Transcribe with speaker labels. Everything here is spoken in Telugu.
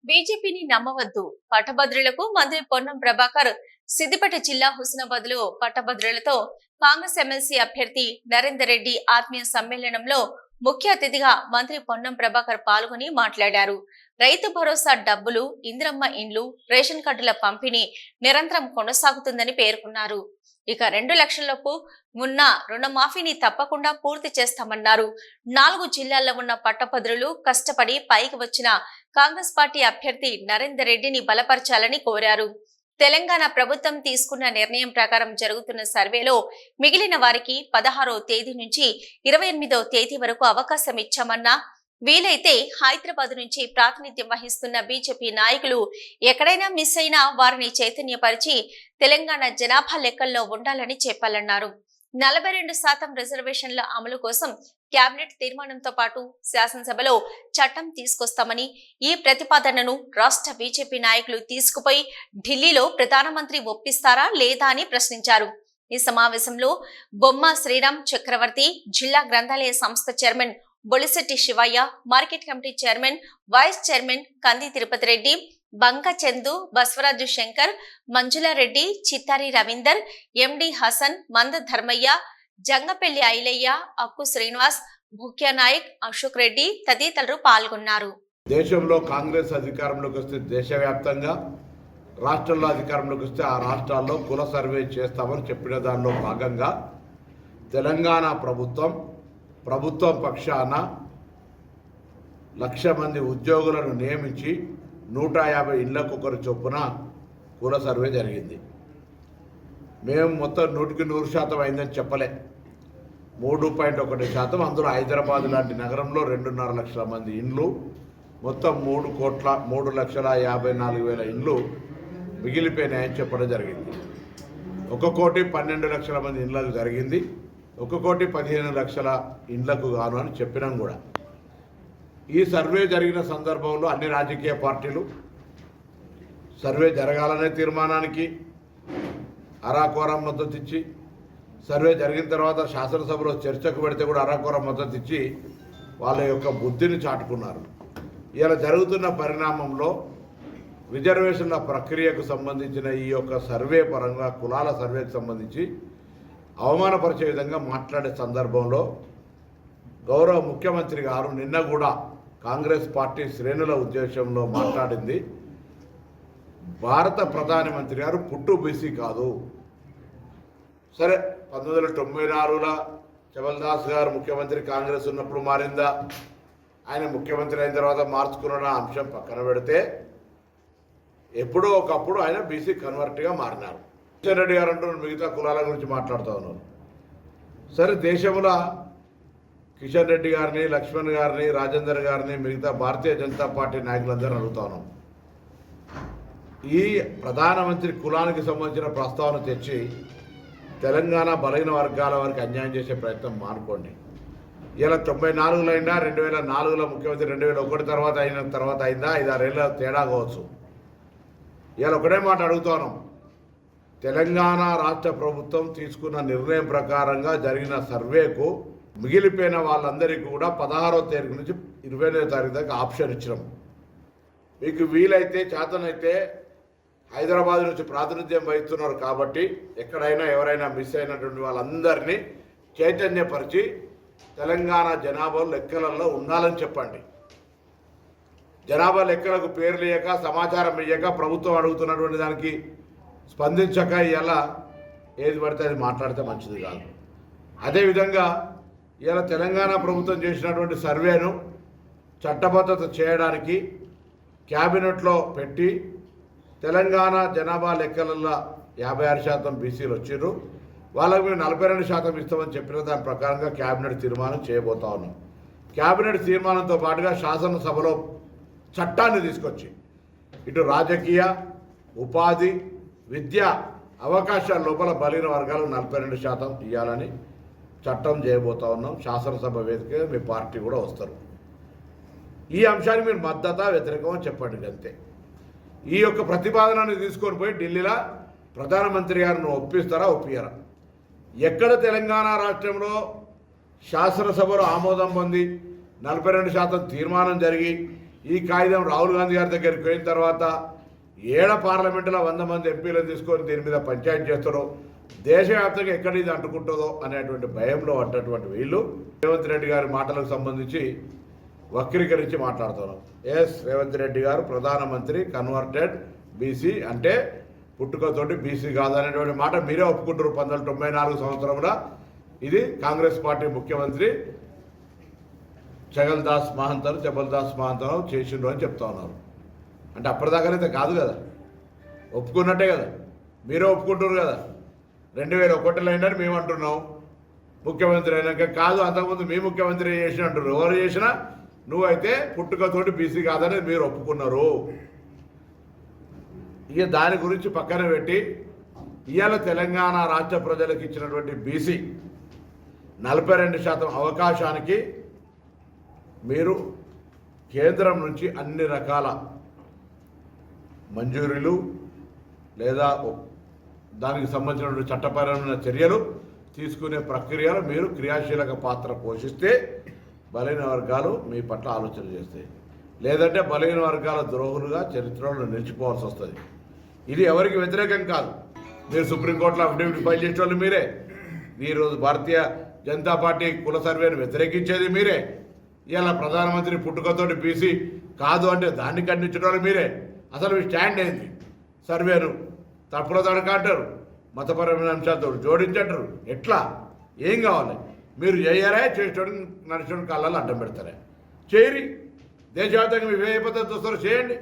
Speaker 1: బీజేపీని నమ్మవద్దు. పట్టభద్రులకు మంత్రి పొన్నం ప్రభాకర్. సిద్దిపేట జిల్లా హుస్నాబాద్ లో పట్టభద్రులతో కాంగ్రెస్ ఎమ్మెల్సీ అభ్యర్థి నరేందర్ రెడ్డి ఆత్మీయ సమ్మేళనంలో ముఖ్య అతిథిగా మంత్రి పొన్నం ప్రభాకర్ పాల్గొని మాట్లాడారు. రైతు భరోసా డబ్బులు, ఇంద్రమ్మ ఇండ్లు, రేషన్ కార్డుల పంపిణీ నిరంతరం కొనసాగుతుందని పేర్కొన్నారు. ఇక 2 లక్షలలోపు ఉన్న రుణమాఫీని తప్పకుండా పూర్తి చేస్తామన్నారు. 4 జిల్లాల్లో ఉన్న పట్టభద్రులు కష్టపడి పైకి వచ్చిన కాంగ్రెస్ పార్టీ అభ్యర్థి నరేందర్ రెడ్డిని బలపరచాలని కోరారు. తెలంగాణ ప్రభుత్వం తీసుకున్న నిర్ణయం ప్రకారం జరుగుతున్న సర్వేలో మిగిలిన వారికి 16వ తేదీ నుంచి 28వ తేదీ వరకు అవకాశం ఇచ్చామన్నా, వీలైతే హైదరాబాద్ నుంచి ప్రాతినిధ్యం వహిస్తున్న బీజేపీ నాయకులు ఎక్కడైనా మిస్ అయినా వారిని చైతన్యపరిచి తెలంగాణ జనాభా లెక్కల్లో ఉండాలని చెప్పాలన్నారు. 42% రిజర్వేషన్ల అమలు కోసం కేబినెట్ తీర్మానంతో పాటు శాసనసభలో చట్టం తీసుకొస్తామని, ఈ ప్రతిపాదనను రాష్ట్ర బీజేపీ నాయకులు తీసుకుపోయి ఢిల్లీలో ప్రధానమంత్రి ఒప్పిస్తారా లేదా అని ప్రశ్నించారు. ఈ సమావేశంలో బొమ్మ శ్రీరామ్ చక్రవర్తి, జిల్లా గ్రంథాలయ సంస్థ chairman Bolisetti Sivaiah, market committee chairman, vice chairman Kandi Tirupati Reddy, బంక చందు, బస్వరాజు శంకర్, మంజులారెడ్డి, చిత్తారి రవీందర్, ఎండి హసన్, మంద ధర్మయ్య, జంగపెల్లి ఐలయ్య, అక్కు శ్రీనివాస్, భూక్యా నాయక్, అశోక్ రెడ్డి తదితరులు పాల్గొన్నారు.
Speaker 2: దేశంలో కాంగ్రెస్ అధికారంలోకి వస్తే దేశవ్యాప్తంగా, రాష్ట్రంలో అధికారంలోకి వస్తే ఆ రాష్ట్రాల్లో కుల సర్వే చేస్తామని చెప్పిన దానిలో భాగంగా తెలంగాణ ప్రభుత్వం పక్షాన 1,00,000 మంది ఉద్యోగులను నియమించి 150 ఇళ్లకు ఒకరి చొప్పున కుల సర్వే జరిగింది. మేము మొత్తం 100% అయిందని చెప్పలే, 3.1%. అందులో హైదరాబాద్ లాంటి నగరంలో 2.5 లక్షల మంది ఇండ్లు, మొత్తం 3,54,000 ఇండ్లు మిగిలిపోయినాయని చెప్పడం జరిగింది. 1,12,00,000 మంది ఇండ్లకు జరిగింది, 1,15,00,000 ఇండ్లకు గాను అని చెప్పినాం కూడా. ఈ సర్వే జరిగిన సందర్భంలో అన్ని రాజకీయ పార్టీలు సర్వే జరగాలనే తీర్మానానికి అరాకోరం మద్దతు ఇచ్చి, సర్వే జరిగిన తర్వాత శాసనసభలో చర్చకు పెడితే కూడా అరాకోరం మద్దతు ఇచ్చి వాళ్ళ యొక్క బుద్ధిని చాటుకున్నారు. ఇలా జరుగుతున్న పరిణామంలో రిజర్వేషన్ల ప్రక్రియకు సంబంధించిన ఈ యొక్క సర్వే పరంగా, కులాల సర్వేకు సంబంధించి అవమానపరిచే విధంగా మాట్లాడే సందర్భంలో గౌరవ ముఖ్యమంత్రి గారు నిన్న కూడా కాంగ్రెస్ పార్టీ శ్రేణుల ఉద్దేశంలో మాట్లాడింది, భారత ప్రధానమంత్రి గారు పుట్టు బీసీ కాదు. సరే, 1994లో చమల్దాస్ గారు ముఖ్యమంత్రి కాంగ్రెస్ ఉన్నప్పుడు మారిందా, ఆయన ముఖ్యమంత్రి అయిన తర్వాత మార్చుకున్న అంశం పక్కన పెడితే ఎప్పుడో ఒకప్పుడు ఆయన బీసీ కన్వర్ట్గా మారినారు. కిషన్ రెడ్డి గారు అంటూ మిగతా కులాల గురించి మాట్లాడుతూ ఉన్నారు. సరే, దేశంలో కిషన్ రెడ్డి గారిని, లక్ష్మణ్ గారిని, రాజేందర్ గారిని, మిగతా భారతీయ జనతా పార్టీ నాయకులందరూ అడుగుతా ఉన్నాం, ఈ ప్రధానమంత్రి కులానికి సంబంధించిన ప్రస్తావన తెచ్చి తెలంగాణ బలహీన వర్గాల వారికి అన్యాయం చేసే ప్రయత్నం మానుకోండి. ఇలా 94లో అయినా, 2004లో ముఖ్యమంత్రి 2001 తర్వాత అయిందా, 5-6 ఏళ్ళ తేడా కావచ్చు. ఇలా ఒకటే మాట అడుగుతాను, తెలంగాణ రాష్ట్ర ప్రభుత్వం తీసుకున్న నిర్ణయం ప్రకారంగా జరిగిన సర్వేకు మిగిలిపోయిన వాళ్ళందరికీ కూడా 16వ తారీఖు నుంచి 28వ తారీఖు దాకా ఆప్షన్ ఇచ్చినాం. మీకు వీలైతే, చేతనైతే హైదరాబాద్ నుంచి ప్రాతినిధ్యం వహిస్తున్నారు కాబట్టి ఎక్కడైనా ఎవరైనా మిస్ అయినటువంటి వాళ్ళందరినీ చైతన్యపరిచి తెలంగాణ జనాభా లెక్కలలో ఉండాలని చెప్పండి. జనాభా లెక్కలకు పేర్లు ఇయ్యక, సమాచారం ఇయ్యక, ప్రభుత్వం అడుగుతున్నటువంటి దానికి స్పందించక ఇలా ఏది పడితే అది మాట్లాడితే మంచిది కాదు. అదేవిధంగా ఇలా తెలంగాణ ప్రభుత్వం చేసినటువంటి సర్వేను చట్టబద్ధత చేయడానికి క్యాబినెట్లో పెట్టి తెలంగాణ జనాభా లెక్కలలో 56% బీసీలు వచ్చారు, వాళ్ళకు మేము 42% ఇస్తామని చెప్పిన దాని ప్రకారంగా క్యాబినెట్ తీర్మానం చేయబోతా ఉన్నాం. క్యాబినెట్ తీర్మానంతో పాటుగా శాసనసభలో చట్టాన్ని తీసుకొచ్చి ఇటు రాజకీయ, ఉపాధి, విద్యా అవకాశాల లోపల బలహీన వర్గాలకు 42% ఇవ్వాలని చట్టం చేయబోతా ఉన్నాం. శాసనసభ వేదికగా మీ పార్టీ కూడా వస్తారు. ఈ అంశానికి మీరు మద్దతు వ్యతిరేకమని చెప్పండి అంతే. ఈ యొక్క ప్రతిపాదనని తీసుకొని పోయి ఢిల్లీలో ప్రధానమంత్రి గారిని ఒప్పిస్తారా, ఒప్పియరా? ఎక్కడ తెలంగాణ రాష్ట్రంలో శాసనసభలో ఆమోదం పొంది 42% తీర్మానం జరిగి ఈ కాగితం రాహుల్ గాంధీ గారి దగ్గరికి పోయిన తర్వాత ఏడ పార్లమెంటులో 100 మంది ఎంపీలను తీసుకొని దీని మీద పంచాయతీ చేస్తారో, దేశవ్యాప్తంగా ఎక్కడ ఇది అంటుకుంటుందో అనేటువంటి భయంలో పడ్డటువంటి వీళ్ళు రేవంత్ రెడ్డి గారి మాటలకు సంబంధించి వక్రీకరించి మాట్లాడుతున్నారు. రేవంత్ రెడ్డి గారు ప్రధానమంత్రి కన్వర్టెడ్ బీసీ అంటే పుట్టుకతోటి బీసీ కాదనేటువంటి మాట మీరే ఒప్పుకుంటారు. 1994 సంవత్సరంలో ఇది కాంగ్రెస్ పార్టీ ముఖ్యమంత్రి చబల్దాస్ మహంతను చేసిండ్రు అని చెప్తా ఉన్నారు. అంటే అప్పటిదాకానైతే కాదు కదా, ఒప్పుకున్నట్టే కదా, మీరే ఒప్పుకుంటున్నారు కదా. 2001లో అయినని మేము అంటున్నాం, ముఖ్యమంత్రి అయినాక కాదు అంతకుముందు మీ ముఖ్యమంత్రి చేసిన అంటున్నారు. ఎవరు చేసినా నువ్వైతే పుట్టుకతోటి బీసీ కాదని మీరు ఒప్పుకున్నారు. ఇక దాని గురించి పక్కన పెట్టి ఇవాళ తెలంగాణ రాష్ట్ర ప్రజలకు ఇచ్చినటువంటి బీసీ 42% అవకాశానికి మీరు కేంద్రం నుంచి అన్ని రకాల మంజూరీలు లేదా దానికి సంబంధించినటువంటి చట్టపరమైన చర్యలు తీసుకునే ప్రక్రియలో మీరు క్రియాశీలక పాత్ర పోషిస్తే బలహీన వర్గాలు మీ పట్ల ఆలోచన చేస్తాయి. లేదంటే బలహీన వర్గాల ద్రోహులుగా చరిత్రలో నిలిచిపోవాల్సి వస్తుంది. ఇది ఎవరికి వ్యతిరేకం కాదు. మీరు సుప్రీంకోర్టులో అఫిడవిట్ ఫైల్ చేసిన వాళ్ళు మీరే. ఈరోజు భారతీయ జనతా పార్టీ కుల సర్వేను వ్యతిరేకించేది మీరే. ఇలా ప్రధానమంత్రి పుట్టుకతోటి బీసీ కాదు అంటే దాన్ని ఖండించడం వాళ్ళు మీరే. అసలు మీ స్టాండ్ ఏంది? సర్వేను తప్పుల తడక అంటారు, మతపరమైన అంశాలతో జోడించంటారు. ఎట్లా? ఏం కావాలి? మీరు చేయరా? చేసేటోడికి నడిచేటోడికి కళ్ళల్లో అడ్డం పెడతారా? చేయరి. దేశవ్యాప్తంగా మీ ఏ పద్ధతి వస్తారో చేయండి.